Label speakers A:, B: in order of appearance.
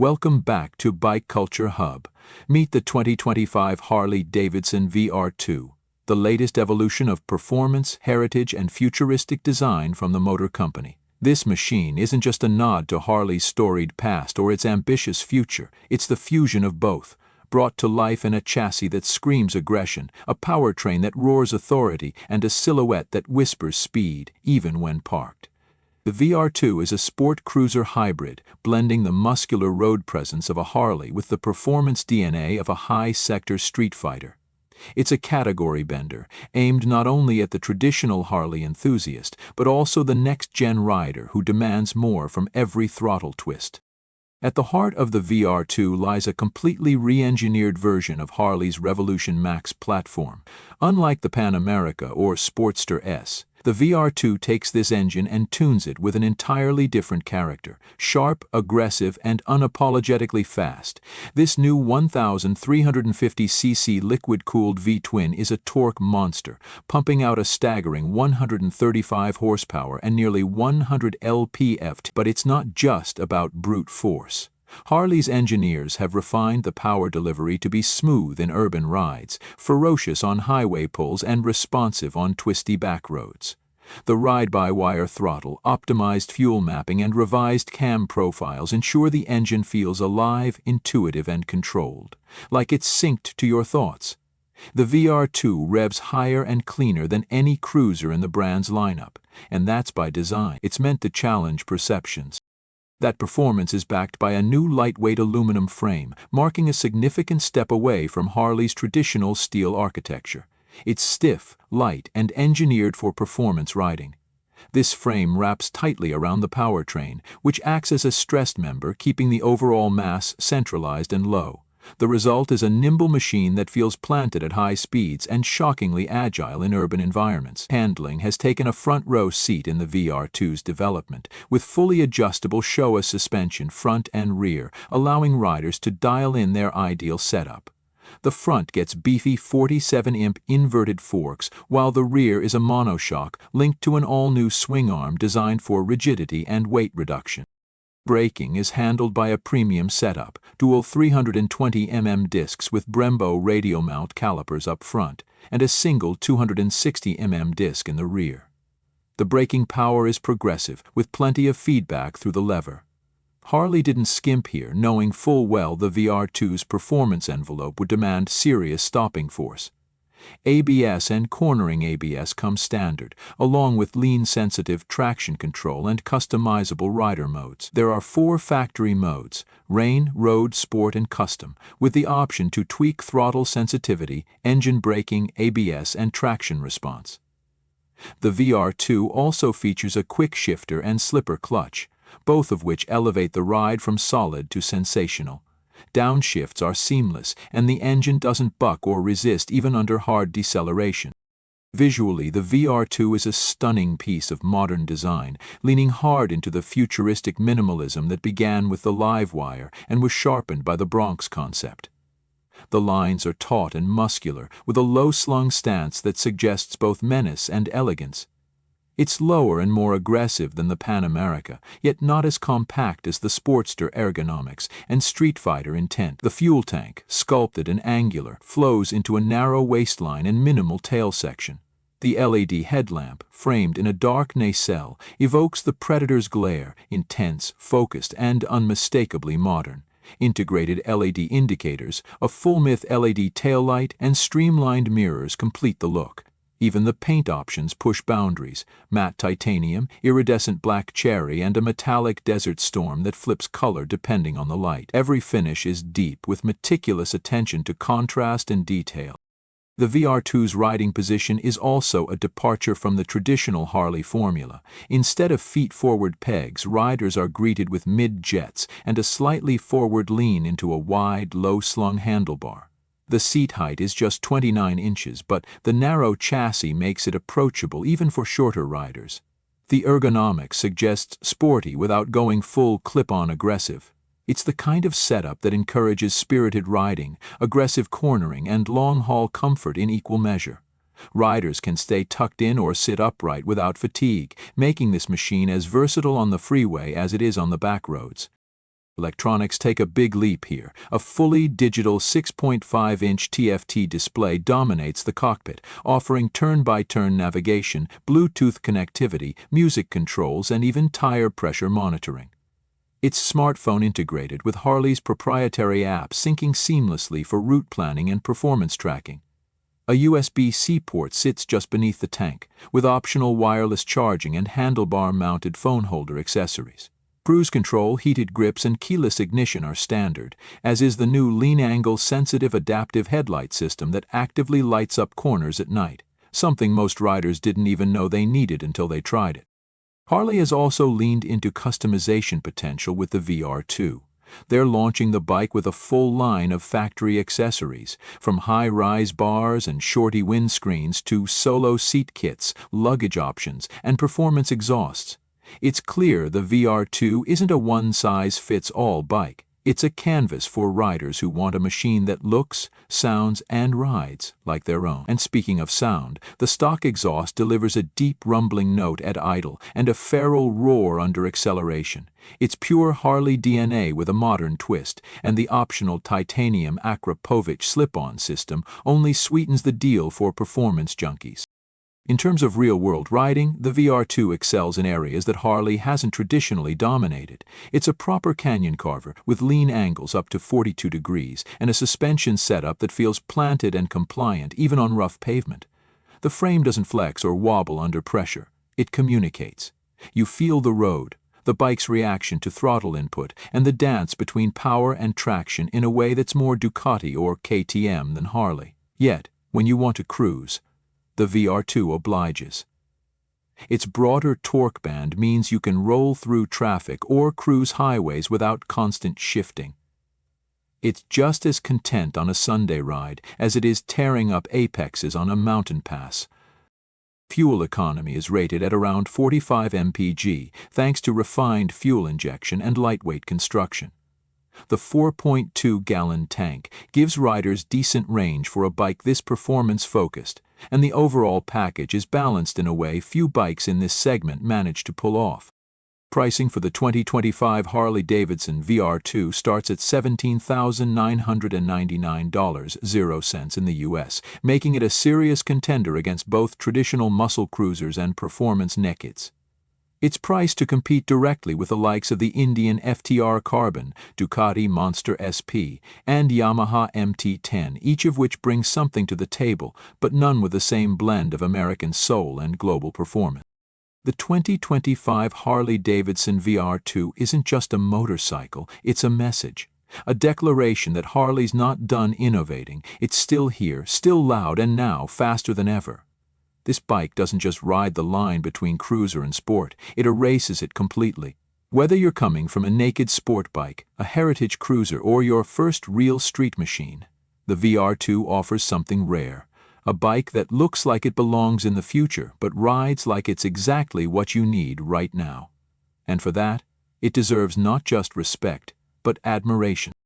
A: Welcome back to Bike Culture Hub. Meet the 2025 Harley-Davidson VR2, the latest evolution of performance, heritage, and futuristic design from the motor company. This machine isn't just a nod to Harley's storied past or its ambitious future, it's the fusion of both, brought to life in a chassis that screams aggression, a powertrain that roars authority, and a silhouette that whispers speed, even when parked. The VR2 is a sport cruiser hybrid, blending the muscular road presence of a Harley with the performance DNA of a high-sector street fighter. It's a category bender, aimed not only at the traditional Harley enthusiast, but also the next-gen rider who demands more from every throttle twist. At the heart of the VR2 lies a completely re-engineered version of Harley's Revolution Max platform. Unlike the Pan America or Sportster S, the VR2 takes this engine and tunes it with an entirely different character, sharp, aggressive, and unapologetically fast. This new 1,350cc liquid-cooled V-twin is a torque monster, pumping out a staggering 135 horsepower and nearly 100 lp-ft. But it's not just about brute force. Harley's engineers have refined the power delivery to be smooth in urban rides, ferocious on highway pulls, and responsive on twisty back roads. The ride-by-wire throttle, optimized fuel mapping, and revised cam profiles ensure the engine feels alive, intuitive, and controlled, like it's synced to your thoughts. The VR2 revs higher and cleaner than any cruiser in the brand's lineup, and that's by design. It's meant to challenge perceptions. That performance is backed by a new lightweight aluminum frame, marking a significant step away from Harley's traditional steel architecture. It's stiff, light, and engineered for performance riding. This frame wraps tightly around the powertrain, which acts as a stressed member, keeping the overall mass centralized and low. The result is a nimble machine that feels planted at high speeds and shockingly agile in urban environments. Handling has taken a front-row seat in the VR2's development, with fully adjustable Showa suspension front and rear, allowing riders to dial in their ideal setup. The front gets beefy 47-imp inverted forks, while the rear is a monoshock linked to an all-new swing arm designed for rigidity and weight reduction. Braking is handled by a premium setup, dual 320mm discs with Brembo radial mount calipers up front, and a single 260mm disc in the rear. The braking power is progressive, with plenty of feedback through the lever. Harley didn't skimp here, knowing full well the VR2's performance envelope would demand serious stopping force. ABS and cornering ABS come standard, along with lean-sensitive traction control and customizable rider modes. There are 4 factory modes: rain, road, sport, and custom, with the option to tweak throttle sensitivity, engine braking, ABS, and traction response. The VR2 also features a quick shifter and slipper clutch, both of which elevate the ride from solid to sensational. Downshifts are seamless, and the engine doesn't buck or resist even under hard deceleration. Visually, the VR2 is a stunning piece of modern design, leaning hard into the futuristic minimalism that began with the Livewire and was sharpened by the Bronx concept. The lines are taut and muscular, with a low-slung stance that suggests both menace and elegance. It's lower and more aggressive than the Pan America, yet not as compact as the Sportster Ergonomics and Streetfighter Intent. The fuel tank, sculpted and angular, flows into a narrow waistline and minimal tail section. The LED headlamp, framed in a dark nacelle, evokes the Predator's glare, intense, focused, and unmistakably modern. Integrated LED indicators, a full-width LED taillight, and streamlined mirrors complete the look. Even the paint options push boundaries: matte titanium, iridescent black cherry, and a metallic desert storm that flips color depending on the light. Every finish is deep, with meticulous attention to contrast and detail. The VR2's riding position is also a departure from the traditional Harley formula. Instead of feet-forward pegs, riders are greeted with mid-jets and a slightly forward lean into a wide, low-slung handlebar. The seat height is just 29 inches, but the narrow chassis makes it approachable even for shorter riders. The Ergonomics suggests sporty without going full clip-on aggressive. It's the kind of setup that encourages spirited riding, aggressive cornering, and long-haul comfort in equal measure. Riders can stay tucked in or sit upright without fatigue, making this machine as versatile on the freeway as it is on the back roads. Electronics take a big leap here. A fully digital 6.5-inch TFT display dominates the cockpit, offering turn-by-turn navigation, Bluetooth connectivity, music controls, and even tire pressure monitoring. It's smartphone integrated with Harley's proprietary app syncing seamlessly for route planning and performance tracking. A USB-C port sits just beneath the tank, with optional wireless charging and handlebar-mounted phone holder accessories. Cruise control, heated grips, and keyless ignition are standard, as is the new lean-angle sensitive adaptive headlight system that actively lights up corners at night, something most riders didn't even know they needed until they tried it. Harley has also leaned into customization potential with the VR2. They're launching the bike with a full line of factory accessories, from high-rise bars and shorty windscreens to solo seat kits, luggage options, and performance exhausts. It's clear the VR2 isn't a one-size-fits-all bike. It's a canvas for riders who want a machine that looks, sounds, and rides like their own. And speaking of sound, the stock exhaust delivers a deep rumbling note at idle and a feral roar under acceleration. It's pure Harley DNA with a modern twist, and the optional titanium Akrapovic slip-on system only sweetens the deal for performance junkies. In terms of real-world riding, the VR2 excels in areas that Harley hasn't traditionally dominated. It's a proper canyon carver with lean angles up to 42 degrees and a suspension setup that feels planted and compliant even on rough pavement. The frame doesn't flex or wobble under pressure. It communicates. You feel the road, the bike's reaction to throttle input, and the dance between power and traction in a way that's more Ducati or KTM than Harley. Yet, when you want to cruise, the VR2 obliges. Its broader torque band means you can roll through traffic or cruise highways without constant shifting. It's just as content on a Sunday ride as it is tearing up apexes on a mountain pass. Fuel economy is rated at around 45 mpg thanks to refined fuel injection and lightweight construction. The 4.2-gallon tank gives riders decent range for a bike this performance-focused, and the overall package is balanced in a way few bikes in this segment manage to pull off. Pricing for the 2025 Harley-Davidson VR2 starts at $17,999.00 in the US, making it a serious contender against both traditional muscle cruisers and performance nakeds. It's priced to compete directly with the likes of the Indian FTR Carbon, Ducati Monster SP, and Yamaha MT-10, each of which brings something to the table, but none with the same blend of American soul and global performance. The 2025 Harley-Davidson VR2 isn't just a motorcycle, it's a message. A declaration that Harley's not done innovating, it's still here, still loud, and now faster than ever. This bike doesn't just ride the line between cruiser and sport, it erases it completely. Whether you're coming from a naked sport bike, a heritage cruiser, or your first real street machine, the VR2 offers something rare. A bike that looks like it belongs in the future, but rides like it's exactly what you need right now. And for that, it deserves not just respect, but admiration.